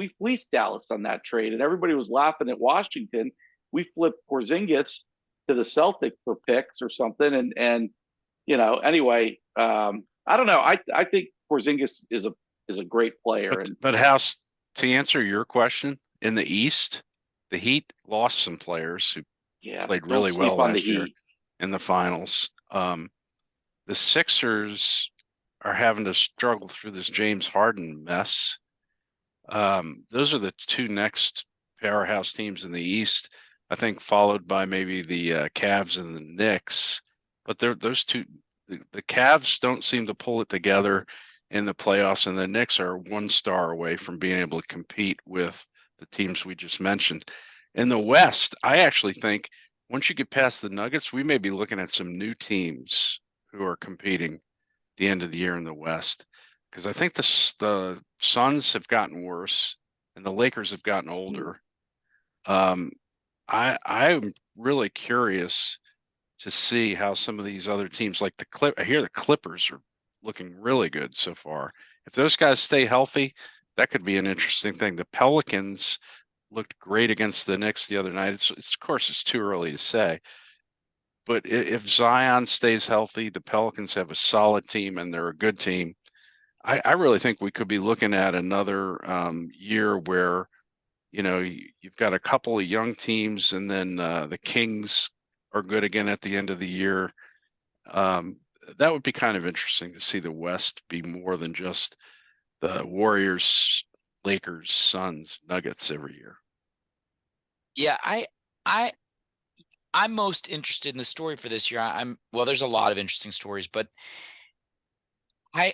fleeced Dallas on that trade, and everybody was laughing at Washington. We flipped Porzingis to the Celtics for picks or something, and anyway, I don't know. I think Porzingis is a great player. But House, to answer your question, in the East, the Heat lost some players who played really well last year in the finals. The Sixers are having to struggle through this James Harden mess. Those are the 2 next powerhouse teams in the East, I think, followed by maybe the Cavs and the Knicks. But those two, the Cavs don't seem to pull it together in the playoffs, and the Knicks are 1 star away from being able to compete with the teams we just mentioned. In the West, I actually think once you get past the Nuggets, we may be looking at some new teams who are competing the end of the year in the West, because I think the Suns have gotten worse and the Lakers have gotten older. I'm really curious to see how some of these other teams, like I hear the Clippers are looking really good so far. If those guys stay healthy, that could be an interesting thing. The Pelicans looked great against the Knicks the other night. Of course, it's too early to say. But if Zion stays healthy, the Pelicans have a solid team and they're a good team. I really think we could be looking at another year where, you've got a couple of young teams, and then the Kings are good again at the end of the year. That would be kind of interesting to see the West be more than just the Warriors, Lakers, Suns, Nuggets every year. Yeah, I'm most interested in the story for this year. There's a lot of interesting stories, but I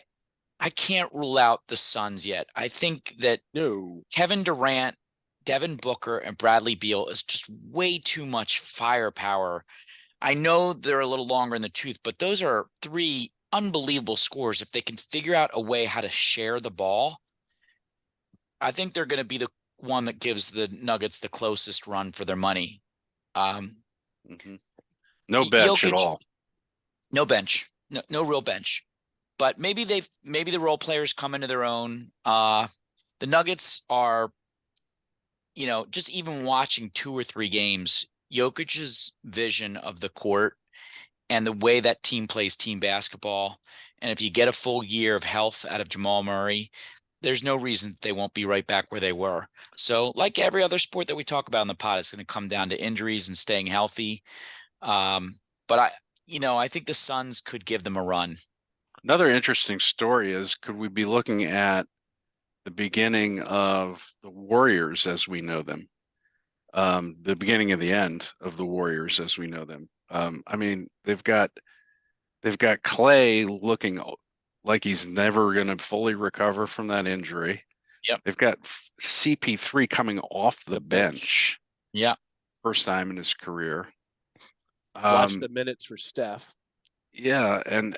can't rule out the Suns yet. I think that Kevin Durant, Devin Booker, and Bradley Beal is just way too much firepower. I know they're a little longer in the tooth, but those are 3 unbelievable scores. If they can figure out a way how to share the ball, I think they're going to be the one that gives the Nuggets the closest run for their money. No bench at all. No bench. No real bench. But maybe the role players come into their own. The Nuggets are just even watching 2 or 3 games, Jokic's vision of the court and the way that team plays team basketball. And if you get a full year of health out of Jamal Murray, there's no reason that they won't be right back where they were. So like every other sport that we talk about in the pod, it's going to come down to injuries and staying healthy. But I think the Suns could give them a run. Another interesting story is, could we be looking at the beginning of the Warriors as we know them? The beginning of the end of the Warriors as we know them. I mean, they've got Clay looking like he's never going to fully recover from that injury. Yep. They've got CP3 coming off the bench. Yeah. First time in his career. Watch the minutes for Steph. Yeah, and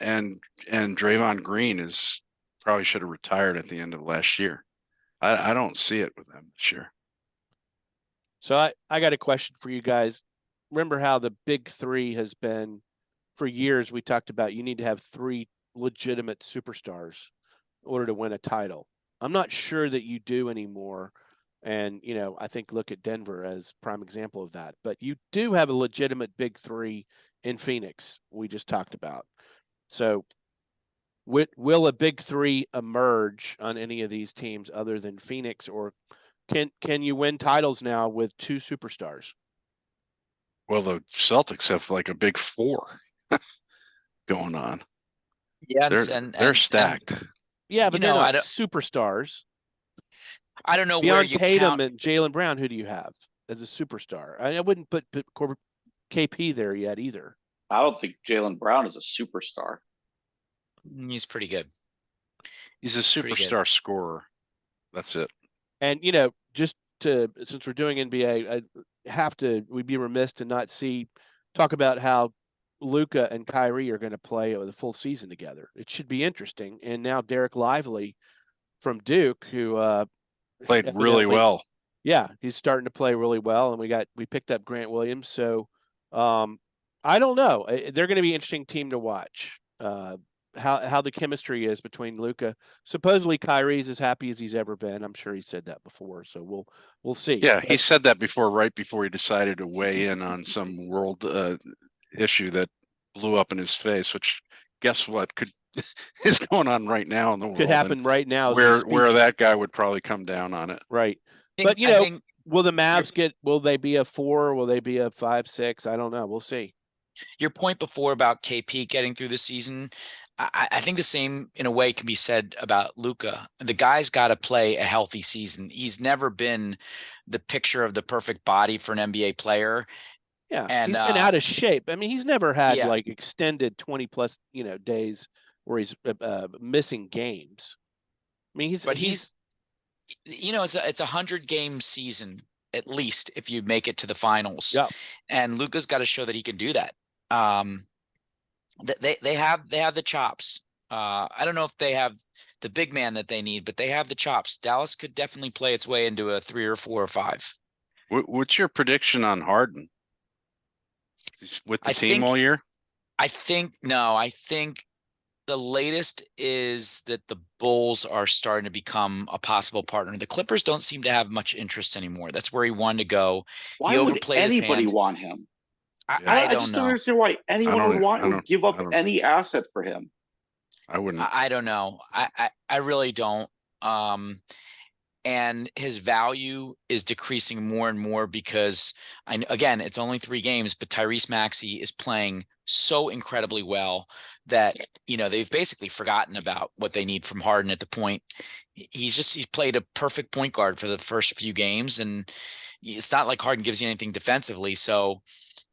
Draymond Green is probably should have retired at the end of last year. I don't see it with them this year. So I got a question for you guys. Remember how the big three has been for years? We talked about you need to have 3 legitimate superstars in order to win a title. I'm not sure that you do anymore. And, I think look at Denver as prime example of that. But you do have a legitimate big 3 in Phoenix, we just talked about. So will a big 3 emerge on any of these teams other than Phoenix, or can you win titles now with 2 superstars? Well, the Celtics have like a big 4 going on. Yeah, they're stacked. Yeah, but they're not superstars. I don't know Beyond where you Tatum count. and Jaylen Brown, who do you have as a superstar? I wouldn't put KP there yet either. I don't think Jaylen Brown is a superstar. He's pretty good. He's a superstar scorer. That's it. And just since we're doing NBA, we'd be remiss to not talk about how Luka and Kyrie are going to play the full season together. It should be interesting. And now Derek Lively from Duke, who played really well. Yeah, he's starting to play really well, and we picked up Grant Williams. So I don't know. They're going to be an interesting team to watch. How the chemistry is between Luka. Supposedly Kyrie's as happy as he's ever been. I'm sure he said that before, so we'll see. Yeah, he said that before, right before he decided to weigh in on some world issue that blew up in his face. Which, guess what, is going on right now in the world. Could happen right now. Where that guy would probably come down on it. Right. But will the Mavs will they be a 4? Will they be a 5, 6? I don't know. We'll see. Your point before about KP getting through the season, I think the same in a way can be said about Luka. The guy's got to play a healthy season. He's never been the picture of the perfect body for an NBA player. Yeah, and he's been out of shape. I mean, he's never had like extended 20 plus days where he's missing games. I mean, he's it's a 100-game season at least if you make it to the finals. Yep. And Luka's got to show that he can do that. They have the chops. I don't know if they have the big man that they need, but they have the chops. Dallas could definitely play its way into a 3 or 4 or 5. What's your prediction on Harden? He's with the team all year? I think the latest is that the Bulls are starting to become a possible partner. The Clippers don't seem to have much interest anymore. That's where he wanted to go. Why would anybody want him? I don't know. Don't understand why anyone would give up any asset for him. I wouldn't. I don't know. I really don't. And his value is decreasing more and more because again, it's only 3 games, but Tyrese Maxey is playing so incredibly well that, they've basically forgotten about what they need from Harden at the point. He's played a perfect point guard for the first few games, and it's not like Harden gives you anything defensively. So,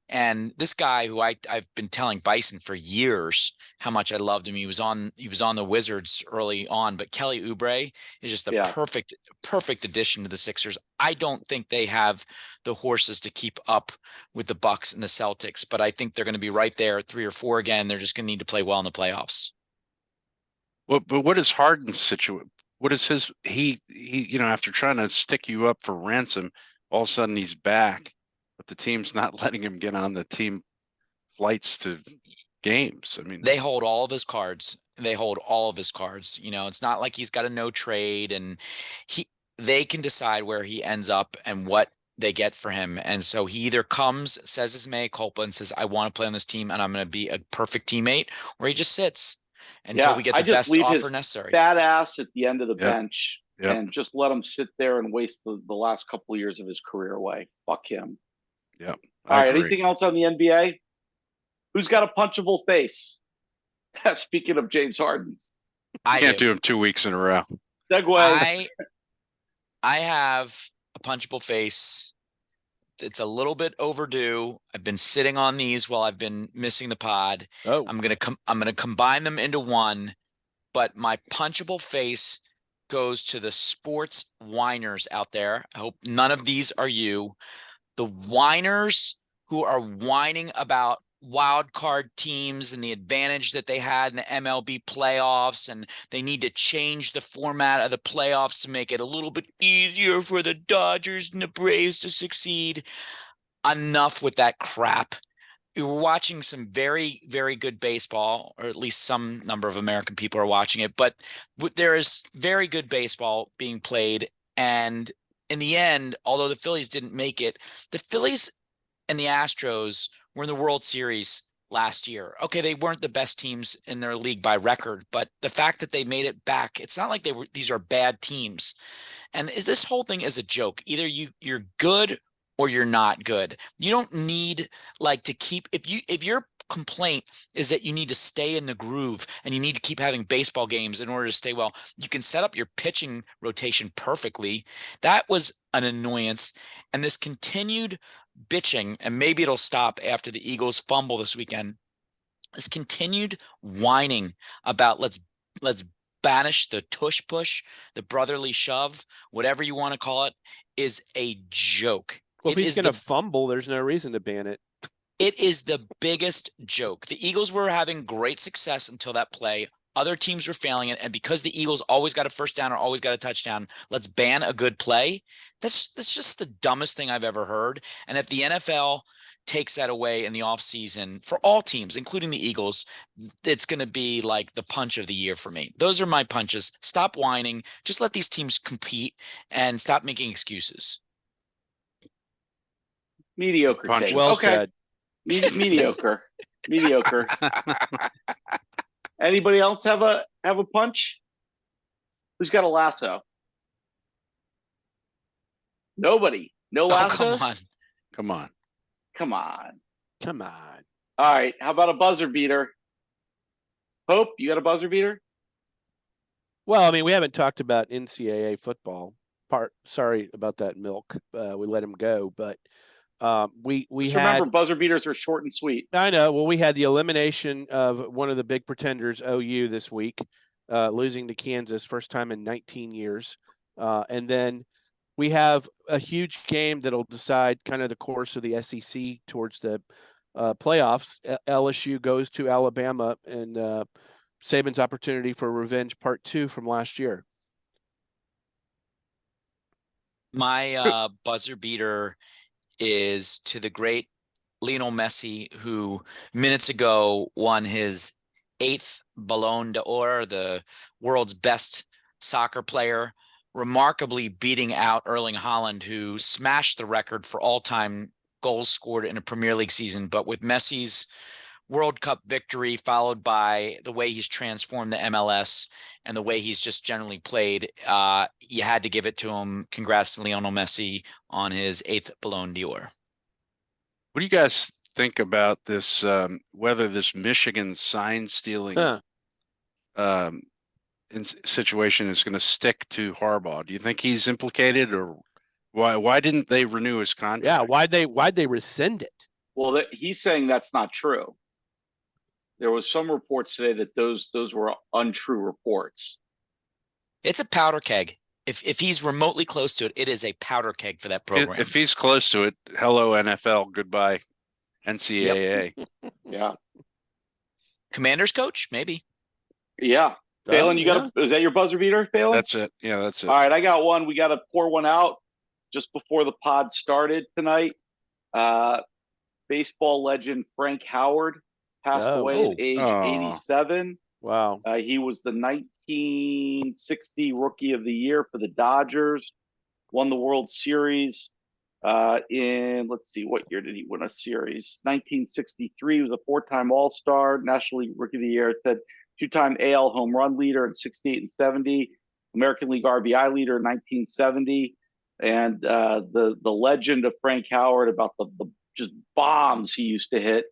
and this guy who I've been telling Bison for years how much I loved him. He was on the Wizards early on, but Kelly Oubre is just the perfect addition to the Sixers. I don't think they have the horses to keep up with the Bucks and the Celtics, but I think they're going to be right there at 3 or 4 again. They're just going to need to play well in the playoffs. Well, but what is Harden's situation? What is his? He after trying to stick you up for ransom, all of a sudden he's back. But the team's not letting him get on the team flights to games. I mean, they hold all of his cards. It's not like he's got a no trade, and they can decide where he ends up and what they get for him. And so he either comes, says his mea culpa and says, I want to play on this team and I'm going to be a perfect teammate, or he just sits until we get I the just best leave offer his necessary. fat ass at the end of the Yep. bench Yep. and just let him sit there and waste the last couple of years of his career away. Fuck him. Yep. All I right. agree. Anything else on the NBA? Who's got a punchable face? Speaking of James Harden. I Can't do him 2 weeks in a row. Segue. I have a punchable face. It's a little bit overdue. I've been sitting on these while I've been missing the pod. Oh, I'm gonna combine them into one, but my punchable face goes to the sports whiners out there. I hope none of these are you. The whiners who are whining about wild card teams and the advantage that they had in the MLB playoffs, and they need to change the format of the playoffs to make it a little bit easier for the Dodgers and the Braves to succeed. Enough with that crap. You're watching some very, very good baseball, or at least some number of American people are watching it, but there is very good baseball being played. And in the end, although the Phillies didn't make it, the Phillies and the Astros were in the World Series last year. Okay, they weren't the best teams in their league by record, but the fact that they made it back, it's not like these are bad teams. And this whole thing is a joke. Either you're good or you're not good. You don't need to keep, if your complaint is that you need to stay in the groove and you need to keep having baseball games in order to stay well, you can set up your pitching rotation perfectly. That was an annoyance. And this continued bitching, and maybe it'll stop after the Eagles fumble this weekend, this continued whining about let's banish the tush push, the brotherly shove, whatever you want to call it, is a joke. well, if he's going to fumble, there's no reason to ban it. It is the biggest joke. The Eagles were having great success until that play. Other teams were failing it, and because the Eagles always got a first down or always got a touchdown, let's ban a good play. That's just the dumbest thing I've ever heard. And if the NFL takes that away in the offseason for all teams, including the Eagles, it's going to be like the punch of the year for me. Those are my punches. Stop whining. Just let these teams compete and stop making excuses. Mediocre. Punches. Well okay. said. Mediocre. Mediocre. Anybody else have a punch? Who's got a lasso? Nobody. No lassos? Come on. Come on. Come on. All right. How about a buzzer beater? Hope, you got a buzzer beater? Well, I mean, we haven't talked about NCAA football. Sorry about that, Milk. We let him go, but we Just had. remember, buzzer beaters are short and sweet. I know. Well, we had the elimination of one of the big pretenders, OU, this week, losing to Kansas, first time in 19 years. And then we have a huge game that'll decide kind of the course of the SEC towards the playoffs. LSU goes to Alabama, and Saban's opportunity for revenge, part 2 from last year. My buzzer beater is to the great Lionel Messi, who minutes ago won his 8th Ballon d'Or, the world's best soccer player, remarkably beating out Erling Haaland, who smashed the record for all-time goals scored in a Premier League season. But with Messi's World Cup victory, followed by the way he's transformed the MLS and the way he's just generally played, you had to give it to him. Congrats to Lionel Messi on his 8th Ballon d'Or. What do you guys think about this? Whether this Michigan sign stealing situation is going to stick to Harbaugh? Do you think he's implicated, or why didn't they renew his contract? Yeah, why'd they rescind it? Well, he's saying that's not true. There was some reports today that those were untrue reports. It's a powder keg. If he's remotely close to it, it is a powder keg for that program. If he's close to it, hello NFL, goodbye NCAA. Yep. Yeah. Commander's coach, maybe. Yeah. Phelan, is that your buzzer beater, Phelan? That's it. Yeah, that's it. All right, I got one. We got to pour one out just before the pod started tonight. Baseball legend Frank Howard passed away at age 87. Wow. He was the 1960 Rookie of the Year for the Dodgers. won the World Series in, let's see, what year did he win a series? 1963. He was a 4-time All-Star, National League Rookie of the Year. Said 2-time AL home run leader in 68 and 70, American League RBI leader in 1970. And the legend of Frank Howard about the just bombs he used to hit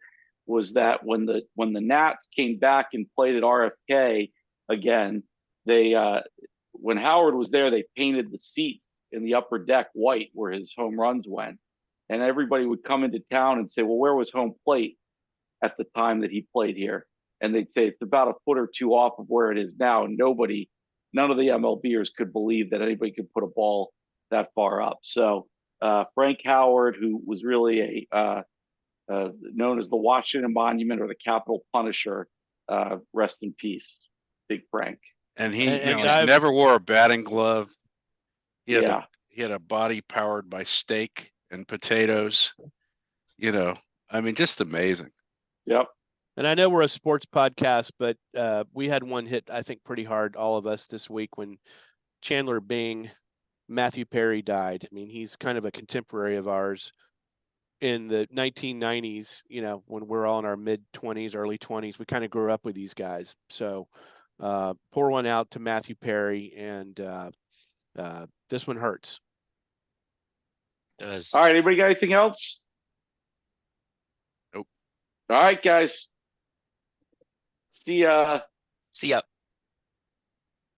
was that when the Nats came back and played at RFK again, they when Howard was there, they painted the seats in the upper deck white where his home runs went, and everybody would come into town and say, "Well, where was home plate at the time that he played here?" And they'd say it's about a foot or two off of where it is now, and none of the MLBers could believe that anybody could put a ball that far up. So Frank Howard, who was really known as the Washington Monument or the Capitol Punisher, rest in peace, Big Frank. And he And never wore a batting glove. He had, Yeah. he had a body powered by steak and potatoes. I mean, just amazing. Yep. And I know we're a sports podcast, but we had one hit, I think, pretty hard, all of us this week when Chandler Bing, Matthew Perry died. I mean, he's kind of a contemporary of ours in the 1990s, when we're all in our mid-20s, early 20s. We kind of grew up with these guys. So pour one out to Matthew Perry, and this one hurts. All right, anybody got anything else? Nope. All right, guys. See ya. See ya.